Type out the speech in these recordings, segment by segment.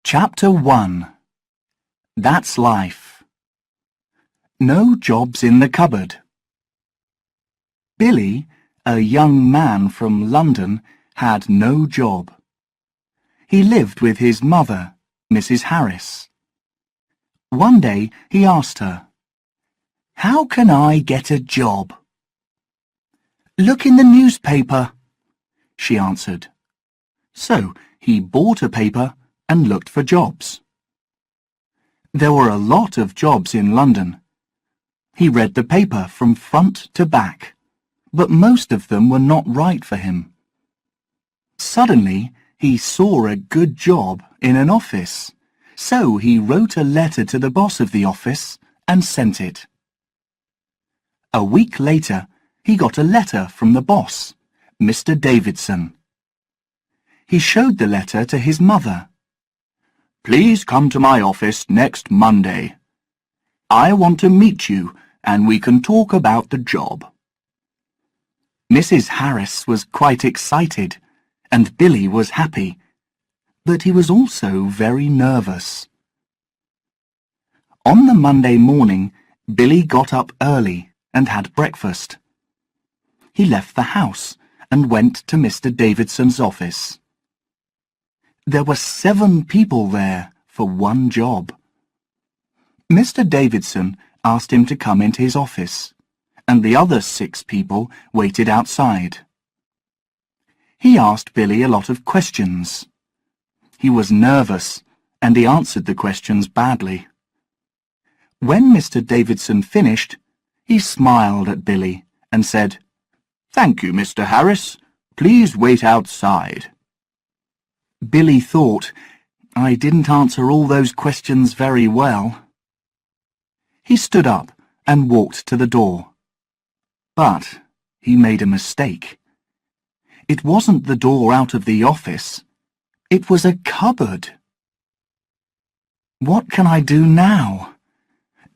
Chapter 1. That's Life. No jobs in the cupboard. Billy, a young man from London, had no job. He lived with his mother, Mrs. Harris. One day he asked her, "How can I get a job?" "Look in the newspaper," she answered. So he bought a paper and looked for jobs. There were a lot of jobs in London. He read the paper from front to back, but most of them were not right for him. Suddenly, he saw a good job in an office, so he wrote a letter to the boss of the office and sent it. A week later, he got a letter from the boss, Mr. Davidson. He showed the letter to his mother. "Please come to my office next Monday. I want to meet you and we can talk about the job." Mrs. Harris was quite excited and Billy was happy, but he was also very nervous. On the Monday morning, Billy got up early and had breakfast. He left the house and went to Mr. Davidson's office. There were 7 people there for one job. Mr. Davidson asked him to come into his office, and the other 6 people waited outside. He asked Billy a lot of questions. He was nervous, and he answered the questions badly. When Mr. Davidson finished, he smiled at Billy and said, "Thank you, Mr. Harris. Please wait outside." Billy thought, "I didn't answer all those questions very well." He stood up and walked to the door. But he made a mistake. It wasn't the door out of the office. It was a cupboard. What can I do now?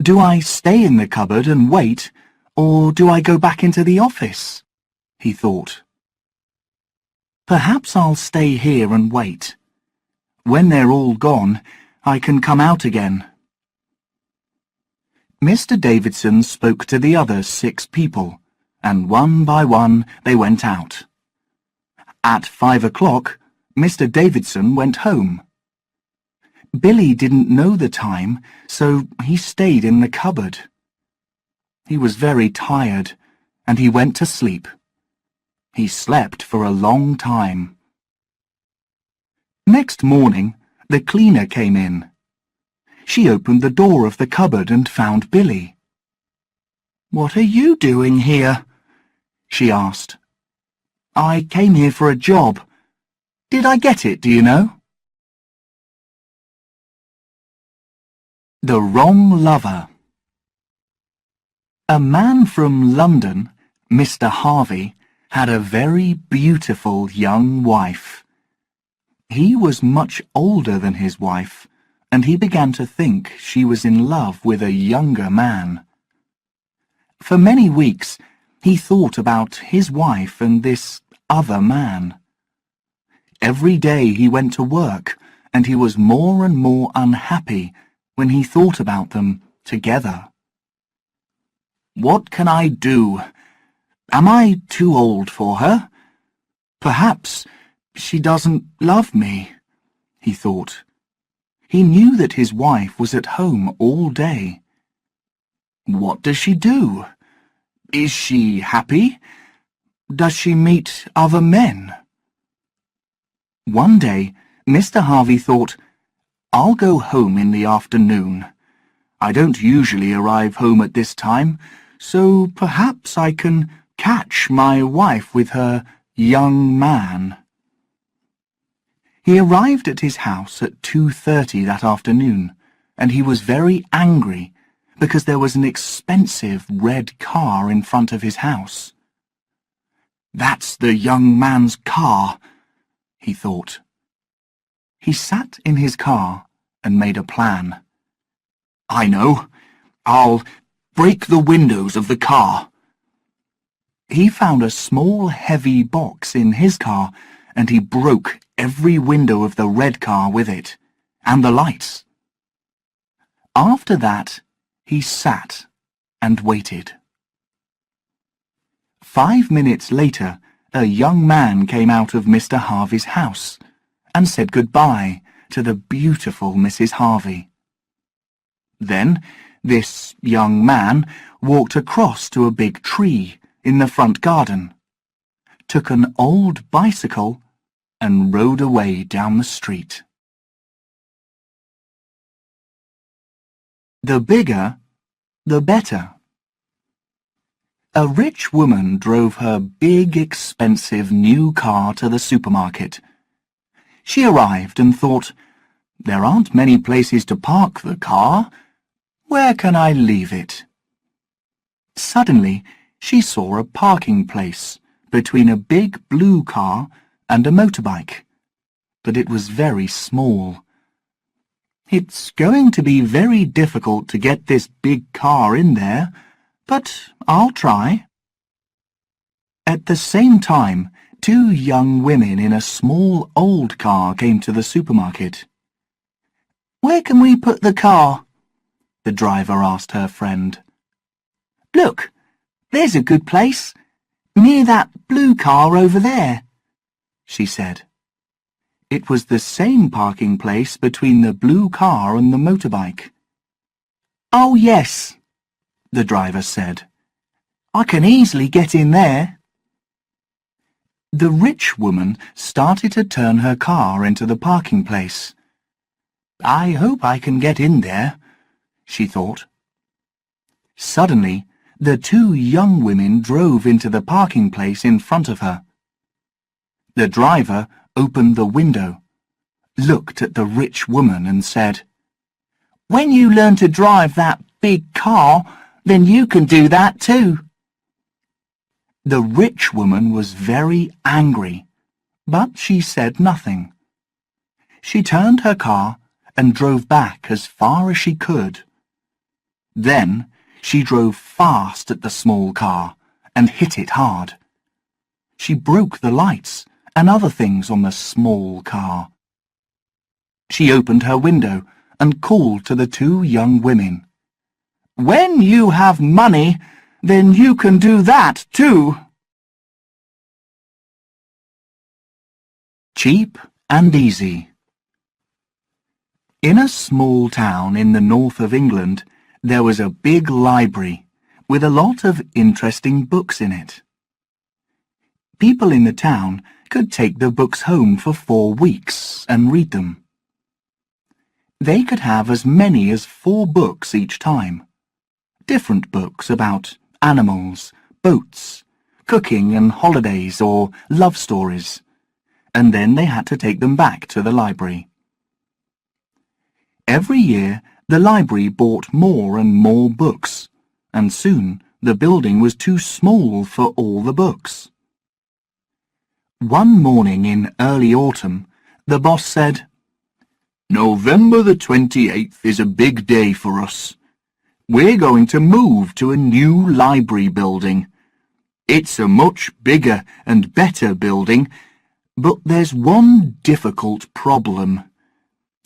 Do I stay in the cupboard and wait, or do I go back into the office? He thought. Perhaps I'll stay here and wait. When they're all gone, I can come out again. Mr. Davidson spoke to the other 6 people, and one by one they went out. At 5 o'clock, Mr. Davidson went home. Billy didn't know the time, so he stayed in the cupboard. He was very tired, and he went to sleep. He slept for a long time. Next morning, the cleaner came in. She opened the door of the cupboard and found Billy. "What are you doing here?" she asked. "I came here for a job. Did I get it, do you know?" The Wrong Lover. A man from London, Mr. Harvey, had a very beautiful young wife. He was much older than his wife, and he began to think she was in love with a younger man. For many weeks, he thought about his wife and this other man. Every day he went to work, and he was more and more unhappy when he thought about them together. "What can I do? Am I too old for her? Perhaps she doesn't love me," he thought. He knew that his wife was at home all day. What does she do? Is she happy? Does she meet other men? One day, Mr. Harvey thought, "I'll go home in the afternoon. I don't usually arrive home at this time, so perhaps I can catch my wife with her young man." He arrived at his house at 2:30 that afternoon, and he was very angry because there was an expensive red car in front of his house. "That's the young man's car," he thought. He sat in his car and made a plan. "I know. I'll break the windows of the car." He found a small heavy box in his car and he broke every window of the red car with it, and the lights. After that, he sat and waited. 5 minutes later, a young man came out of Mr. Harvey's house and said goodbye to the beautiful Mrs. Harvey. Then this young man walked across to a big tree in the front garden, took an old bicycle and rode away down the street. The bigger, the better. A rich woman drove her big, expensive new car to the supermarket. She arrived and thought, "There aren't many places to park the car. Where can I leave it?" Suddenly, she saw a parking place between a big blue car and a motorbike, but it was very small. "It's going to be very difficult to get this big car in there, but I'll try." At the same time, 2 young women in a small old car came to the supermarket. "Where can we put the car?" the driver asked her friend. "Look, there's a good place, near that blue car over there," she said. It was the same parking place between the blue car and the motorbike. "Oh, yes," the driver said. "I can easily get in there." The rich woman started to turn her car into the parking place. "I hope I can get in there," she thought. Suddenly, the 2 young women drove into the parking place in front of her. The driver opened the window, looked at the rich woman and said, "When you learn to drive that big car, then you can do that too." The rich woman was very angry, but she said nothing. She turned her car and drove back as far as she could. Then she drove fast at the small car and hit it hard. She broke the lights and other things on the small car. She opened her window and called to the 2 young women. "When you have money, then you can do that too." Cheap and easy. In a small town in the north of England, there was a big library with a lot of interesting books in it. People in the town could take the books home for 4 weeks and read them. They could have as many as 4 books each time. Different books about animals, boats, cooking and holidays or love stories. And then they had to take them back to the library. Every year, the library bought more and more books, and soon the building was too small for all the books. One morning in early autumn, the boss said, "November the 28th is a big day for us. We're going to move to a new library building. It's a much bigger and better building, but there's one difficult problem.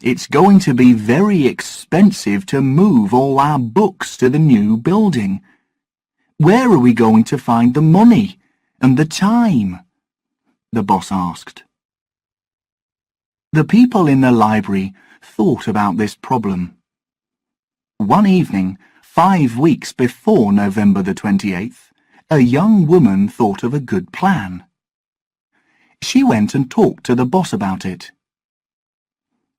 It's going to be very expensive to move all our books to the new building. Where are we going to find the money and the time?" the boss asked. The people in the library thought about this problem. One evening, 5 weeks before November the 28th, a young woman thought of a good plan. She went and talked to the boss about it.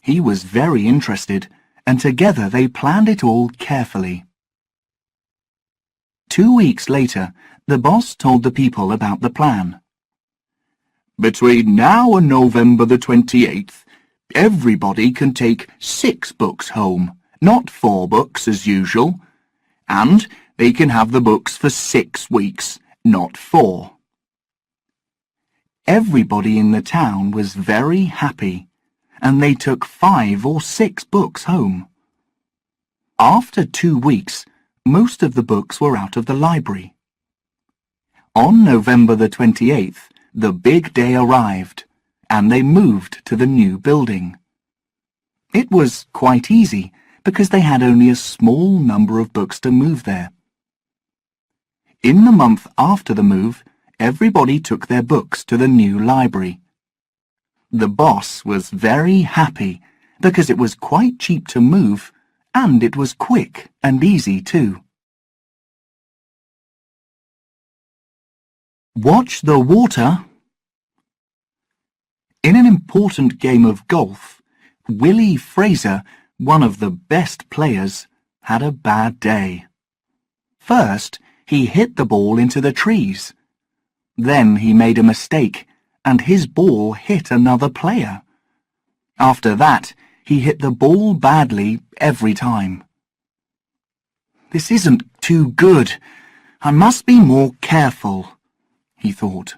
He was very interested, and together they planned it all carefully. 2 weeks later, the boss told the people about the plan. "Between now and November the 28th, everybody can take 6 books home, not 4 books as usual, and they can have the books for 6 weeks, not 4. Everybody in the town was very happy, and they took 5 or 6 books home. After 2 weeks, most of the books were out of the library. On November the 28th, the big day arrived, and they moved to the new building. It was quite easy because they had only a small number of books to move there. In the month after the move, everybody took their books to the new library. The boss was very happy because it was quite cheap to move and it was quick and easy too. Watch the water. In an important game of golf, Willie Fraser, one of the best players, had a bad day. First, he hit the ball into the trees. Then he made a mistake, and his ball hit another player. After that, he hit the ball badly every time. This isn't too good. I must be more careful, he thought.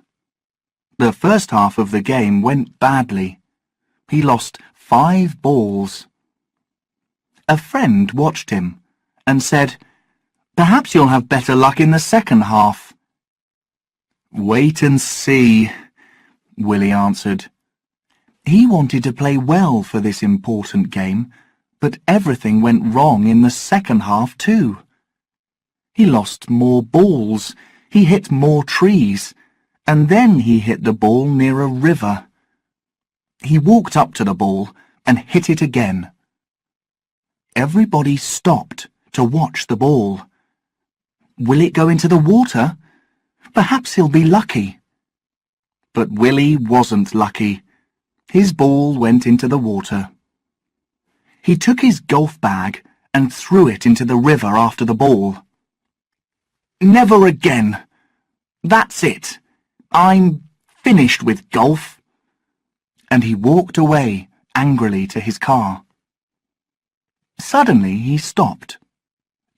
The first half of the game went badly. He lost 5 balls. A friend watched him and said, "Perhaps you'll have better luck in the second half." "Wait and see," Willie answered. He wanted to play well for this important game, but everything went wrong in the second half too. He lost more balls, he hit more trees, and then he hit the ball near a river. He walked up to the ball and hit it again. Everybody stopped to watch the ball. Will it go into the water? Perhaps he'll be lucky. But Willie wasn't lucky. His ball went into the water. He took his golf bag and threw it into the river after the ball. "Never again. That's it. I'm finished with golf." And he walked away angrily to his car. Suddenly he stopped,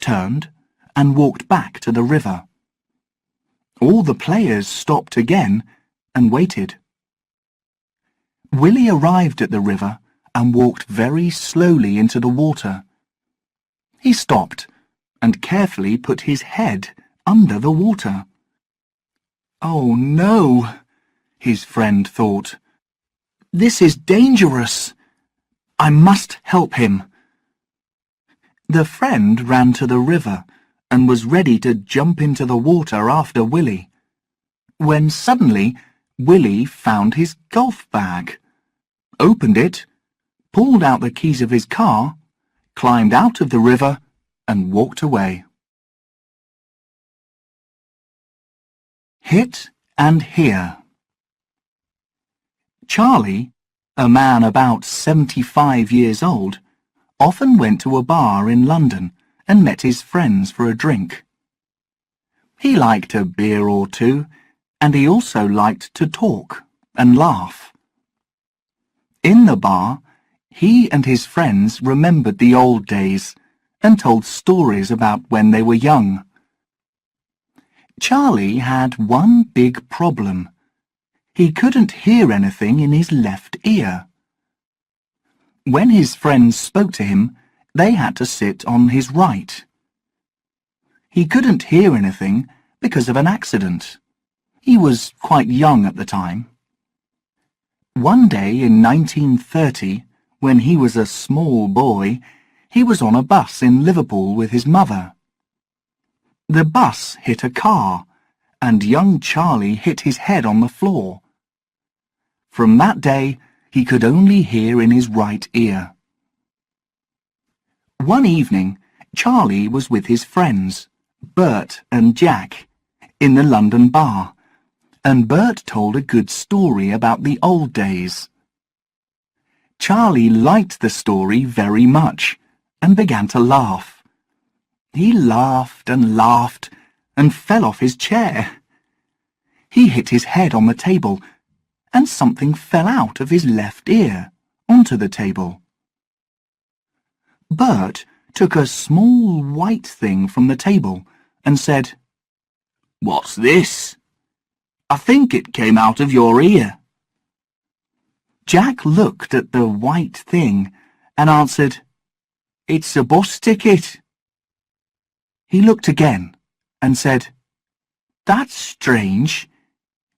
turned, and walked back to the river. All the players stopped again and waited. Willie arrived at the river and walked very slowly into the water. He stopped and carefully put his head under the water. "Oh no," his friend thought. "This is dangerous. I must help him." The friend ran to the river and was ready to jump into the water after Willie, when suddenly Willie found his golf bag, opened it, pulled out the keys of his car, climbed out of the river and walked away. Hit and Hear. Charlie, a man about 75 years old, often went to a bar in London and met his friends for a drink. He liked a beer or two, and he also liked to talk and laugh. In the bar, he and his friends remembered the old days and told stories about when they were young. Charlie had one big problem. He couldn't hear anything in his left ear. When his friends spoke to him, they had to sit on his right. He couldn't hear anything because of an accident. He was quite young at the time. One day in 1930, when he was a small boy, he was on a bus in Liverpool with his mother. The bus hit a car, and young Charlie hit his head on the floor. From that day, he could only hear in his right ear. One evening, Charlie was with his friends, Bert and Jack, in the London bar, and Bert told a good story about the old days. Charlie liked the story very much and began to laugh. He laughed and fell off his chair. He hit his head on the table and something fell out of his left ear onto the table. Bert took a small white thing from the table and said, "What's this? I think it came out of your ear." Jack looked at the white thing and answered, "It's a bus ticket." He looked again and said, "That's strange.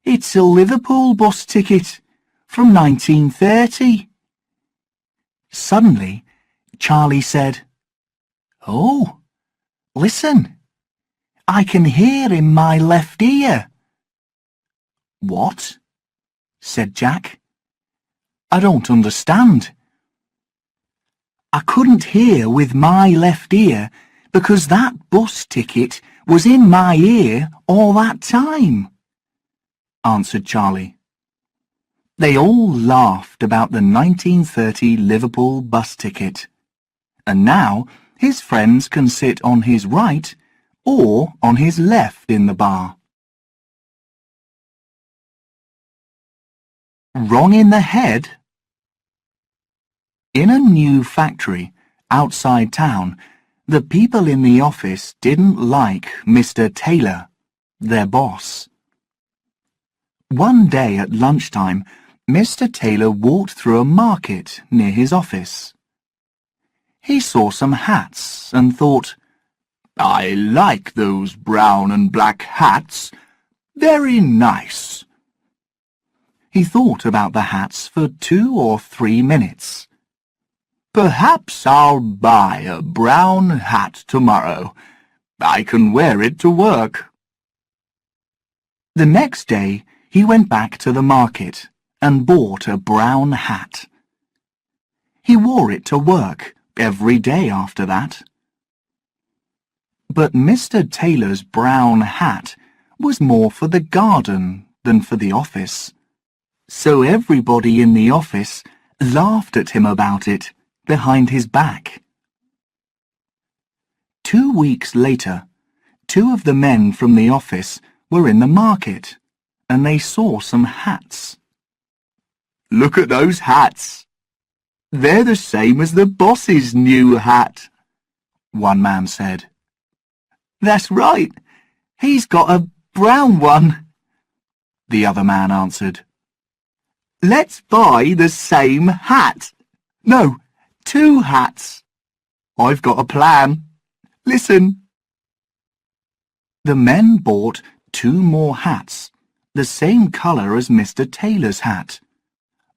It's a Liverpool bus ticket from 1930. Suddenly, Charlie said, "Oh, listen, I can hear in my left ear." "What?" said Jack. "I don't understand." "I couldn't hear with my left ear because that bus ticket was in my ear all that time," answered Charlie. They all laughed about the 1930 Liverpool bus ticket, and now his friends can sit on his right or on his left in the bar. Wrong in the head? In a new factory outside town, the people in the office didn't like Mr. Taylor, their boss. One day at lunchtime, Mr. Taylor walked through a market near his office. He saw some hats and thought, "I like those brown and black hats. Very nice." He thought about the hats for 2 or 3 minutes. "Perhaps I'll buy a brown hat tomorrow. I can wear it to work." The next day, he went back to the market and bought a brown hat. He wore it to work every day after that. But Mr. Taylor's brown hat was more for the garden than for the office. So everybody in the office laughed at him about it behind his back. 2 weeks later, 2 of the men from the office were in the market, and they saw some hats. "Look at those hats. They're the same as the boss's new hat," one man said. "That's right. He's got a brown one," the other man answered. "Let's buy the same hat. No, 2 hats. I've got a plan. Listen." The men bought 2 more hats, the same colour as Mr. Taylor's hat.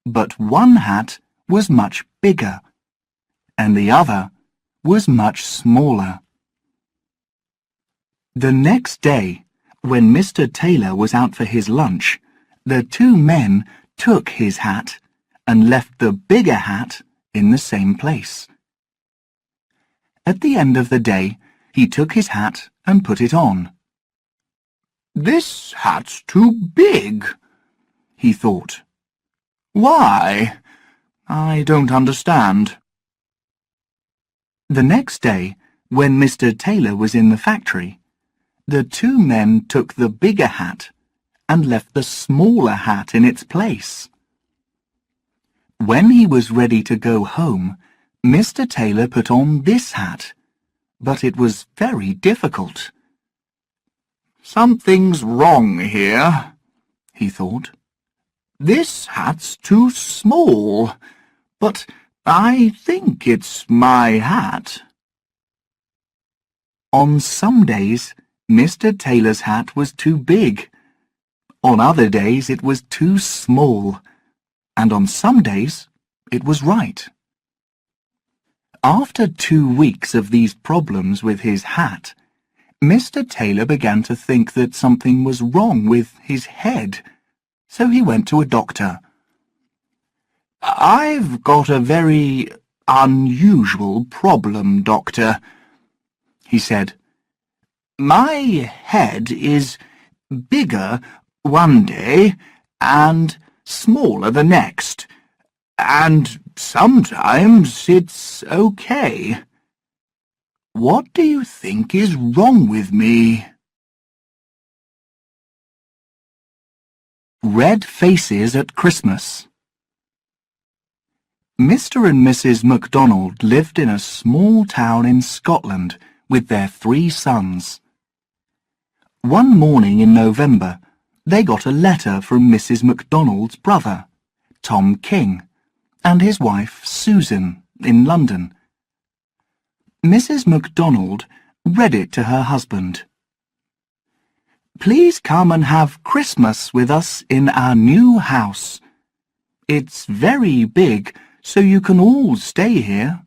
But one hat was much bigger, and the other was much smaller. The next day, when Mr. Taylor was out for his lunch, the 2 men took his hat and left the bigger hat in the same place. At the end of the day, he took his hat and put it on. "This hat's too big," he thought. "Why? I don't understand." The next day, when Mr. Taylor was in the factory, the 2 men took the bigger hat and left the smaller hat in its place. When he was ready to go home, Mr. Taylor put on this hat, but it was very difficult. "Something's wrong here," he thought. "This hat's too small, but I think it's my hat." On some days, Mr. Taylor's hat was too big. On other days it was too small, and on some days it was right. After 2 weeks of these problems with his hat, Mr. Taylor began to think that something was wrong with his head, so he went to a doctor. "I've got a very unusual problem, doctor," he said. "My head is bigger one day and smaller the next, and sometimes it's okay. What do you think is wrong with me?" Red Faces at Christmas. Mr. and Mrs. MacDonald lived in a small town in Scotland with their 3 sons. One morning in November, they got a letter from Mrs. MacDonald's brother, Tom King, and his wife Susan in London. Mrs. MacDonald read it to her husband. "Please come and have Christmas with us in our new house. It's very big, so you can all stay here.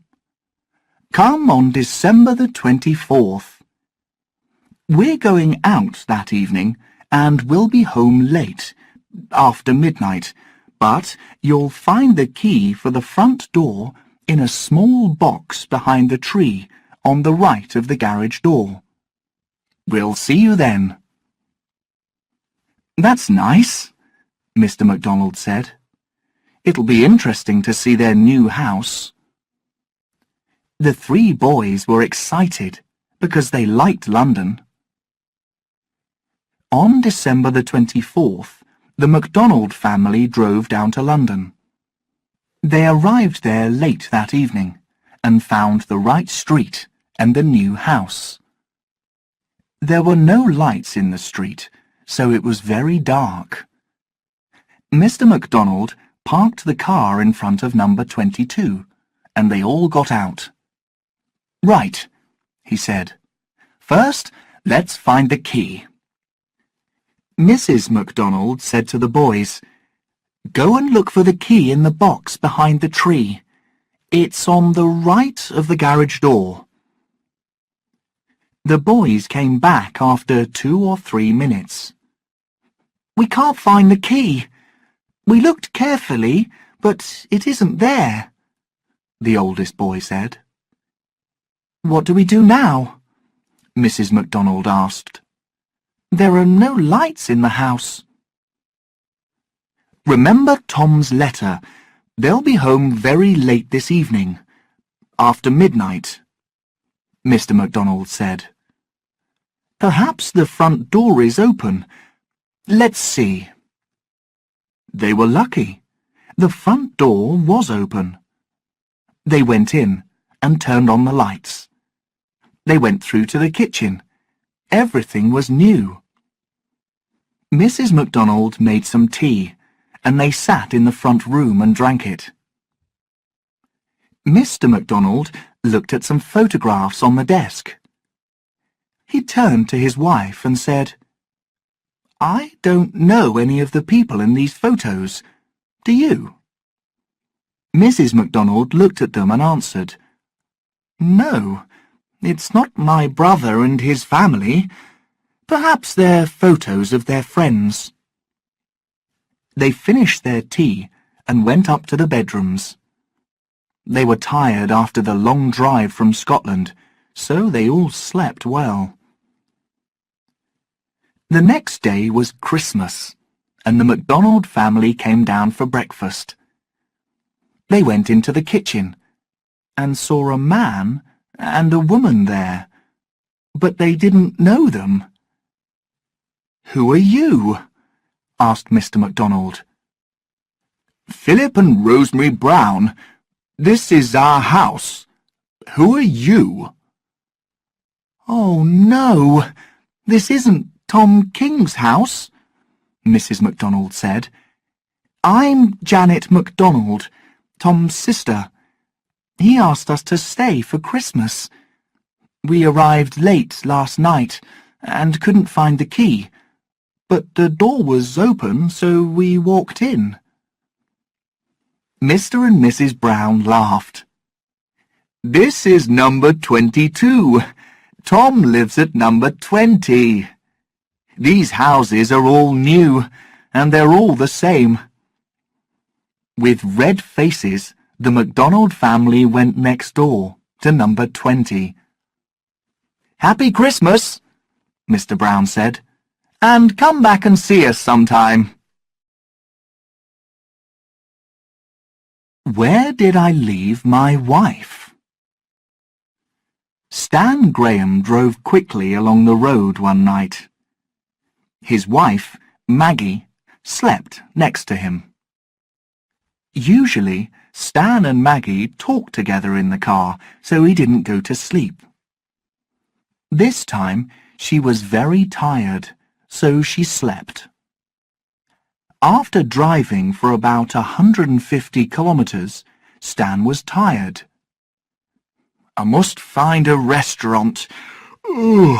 Come on December the 24th. We're going out that evening and we'll be home late, after midnight, but you'll find the key for the front door in a small box behind the tree on the right of the garage door. We'll see you then. That's nice, Mr. MacDonald said. It'll be interesting to see their new house. The three boys were excited because they liked London. On December the 24th, the MacDonald family drove down to London. They arrived there late that evening and found the right street and the new house. There were no lights in the street, so it was very dark. Mr. MacDonald parked the car in front of number 22, and they all got out. Right, he said. First, let's find the key. Mrs. MacDonald said to the boys, Go and look for the key in the box behind the tree. It's on the right of the garage door. The boys came back after 2 or 3 minutes. We can't find the key. We looked carefully, but it isn't there, the oldest boy said. What do we do now? Mrs. MacDonald asked. There are no lights in the house. Remember Tom's letter. They'll be home very late this evening, after midnight, Mr. MacDonald said. Perhaps the front door is open. Let's see. They were lucky. The front door was open. They went in and turned on the lights. They went through to the kitchen. Everything was new. Mrs. MacDonald made some tea, and they sat in the front room and drank it. Mr. MacDonald looked at some photographs on the desk. He turned to his wife and said, I don't know any of the people in these photos. Do you? Mrs. MacDonald looked at them and answered, No, it's not my brother and his family. Perhaps they're photos of their friends. They finished their tea and went up to the bedrooms. They were tired after the long drive from Scotland, so they all slept well. The next day was Christmas, and the MacDonald family came down for breakfast. They went into the kitchen and saw a man and a woman there, but they didn't know them. Who are you? Asked Mr. MacDonald. Philip and Rosemary Brown. This is our house. Who are you? Oh, no, this isn't Tom King's house, Mrs. MacDonald said. I'm Janet MacDonald, Tom's sister. He asked us to stay for Christmas. We arrived late last night and couldn't find the key, but the door was open, so we walked in. Mr. and Mrs. Brown laughed. This is number 22. Tom lives at number 20. These houses are all new, and they're all the same. With red faces, the MacDonald family went next door to number 20. Happy Christmas, Mr. Brown said, and come back and see us sometime. Where did I leave my wife? Stan Graham drove quickly along the road one night. His wife, Maggie, slept next to him. Usually, Stan and Maggie talked together in the car, so he didn't go to sleep. This time, she was very tired, so she slept. After driving for about 150 kilometers, Stan was tired. I must find a restaurant. Ooh,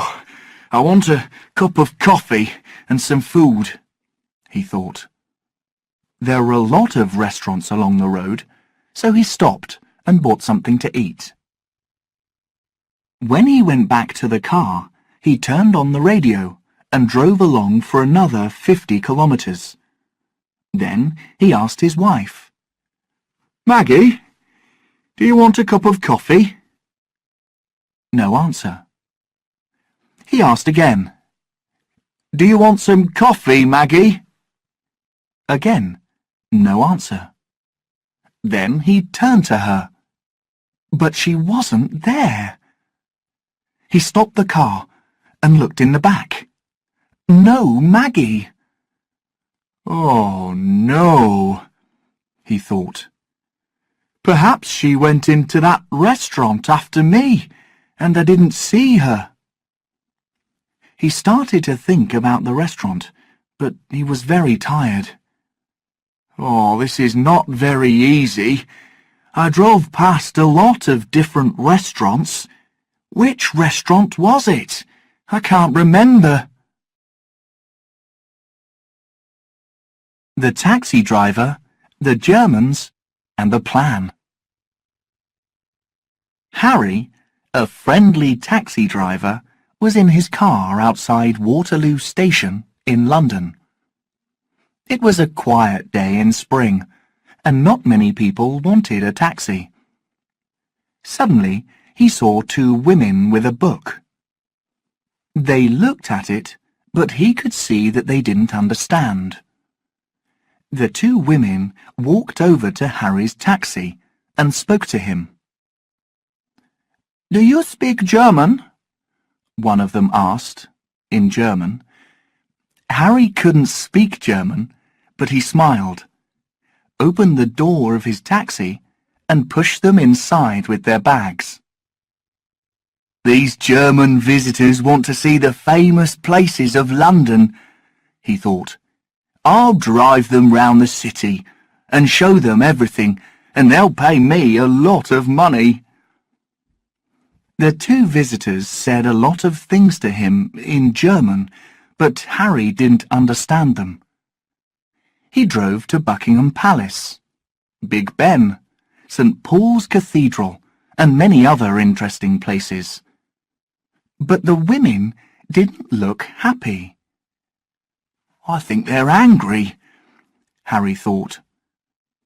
I want a cup of coffee and some food, he thought. There were a lot of restaurants along the road, so he stopped and bought something to eat. When he went back to the car, he turned on the radio and drove along for another 50 kilometres. Then he asked his wife, "Maggie, do you want a cup of coffee?" No answer. He asked again, "Do you want some coffee, Maggie?" Again, no answer. Then he turned to her, but she wasn't there. He stopped the car and looked in the back. No Maggie. "Oh, no," he thought. "Perhaps she went into that restaurant after me, and I didn't see her." He started to think about the restaurant, but he was very tired. "Oh, this is not very easy. I drove past a lot of different restaurants. Which restaurant was it? I can't remember." The taxi driver, the Germans, and the plan. Harry, a friendly taxi driver, was in his car outside Waterloo Station in London. It was a quiet day in spring, and not many people wanted a taxi. Suddenly, he saw two women with a book. They looked at it, but he could see that they didn't understand. The two women walked over to Harry's taxi and spoke to him. "Do you speak German?" one of them asked, in German. Harry couldn't speak German, but he smiled, opened the door of his taxi, and pushed them inside with their bags. "These German visitors want to see the famous places of London," he thought. "I'll drive them round the city and show them everything, and they'll pay me a lot of money." The two visitors said a lot of things to him in German, but Harry didn't understand them. He drove to Buckingham Palace, Big Ben, St. Paul's Cathedral, and many other interesting places. But the women didn't look happy. "I think they're angry," Harry thought.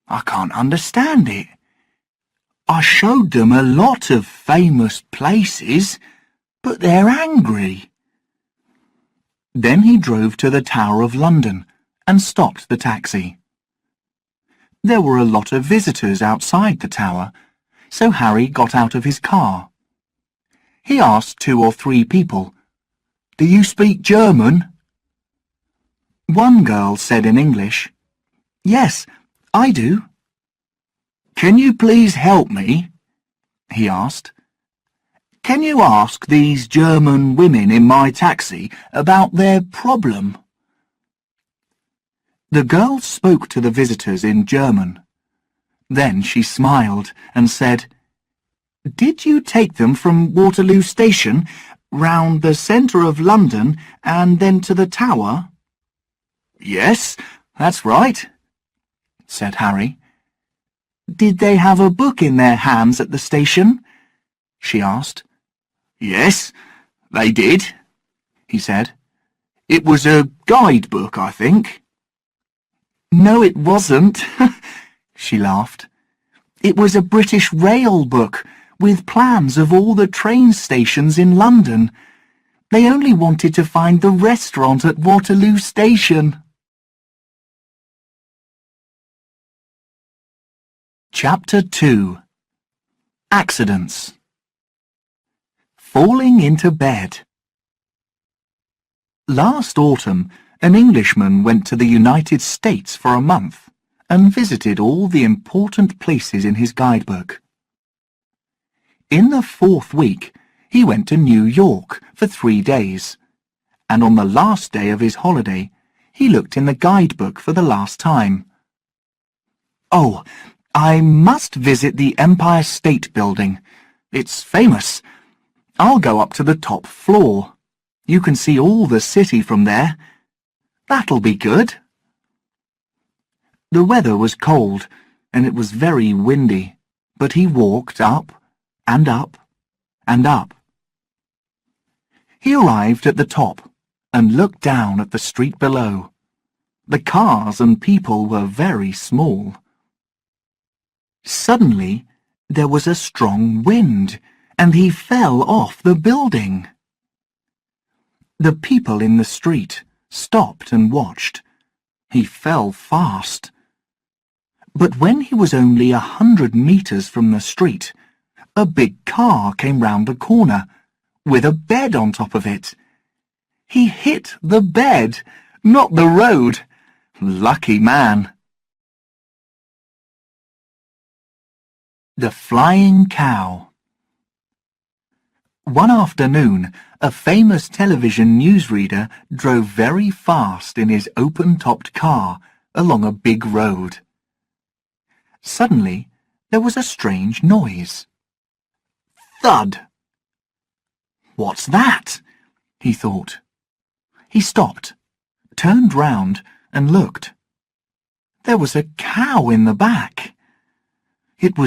"I can't understand it. I showed them a lot of famous places, but they're angry." Then he drove to the Tower of London and stopped the taxi. There were a lot of visitors outside the tower, so Harry got out of his car. He asked 2 or 3 people, "Do you speak German?" One girl said in English, "Yes, I do." "Can you please help me?" he asked. "Can you ask these German women in my taxi about their problem?" The girl spoke to the visitors in German. Then she smiled and said, "Did you take them from Waterloo Station, round the centre of London, and then to the tower?" "Yes, that's right," said Harry. "Did they have a book in their hands at the station?" she asked. "Yes, they did," he said. "It was a guidebook, I think." "No, it wasn't," she laughed. "It was a British Rail book with plans of all the train stations in London. They only wanted to find the restaurant at Waterloo Station." Chapter 2. Accidents. Falling into bed. Last autumn, an Englishman went to the United States for a month and visited all the important places in his guidebook. In the 4th week, he went to New York for 3 days, and on the last day of his holiday, he looked in the guidebook for the last time. "Oh, I must visit the Empire State Building. It's famous. I'll go up to the top floor. You can see all the city from there. That'll be good." The weather was cold, and it was very windy, but he walked up and up and up. He arrived at the top and looked down at the street below. The cars and people were very small. Suddenly, there was a strong wind, and he fell off the building. The people in the street stopped and watched. He fell fast. But when he was only 100 meters from the street, a big car came round the corner, with a bed on top of it. He hit the bed, not the road. Lucky man. The Flying Cow. One afternoon, a famous television newsreader drove very fast in his open-topped car along a big road. Suddenly, there was a strange noise. Thud! What's that? He thought. He stopped, turned round and looked. There was a cow in the back. It was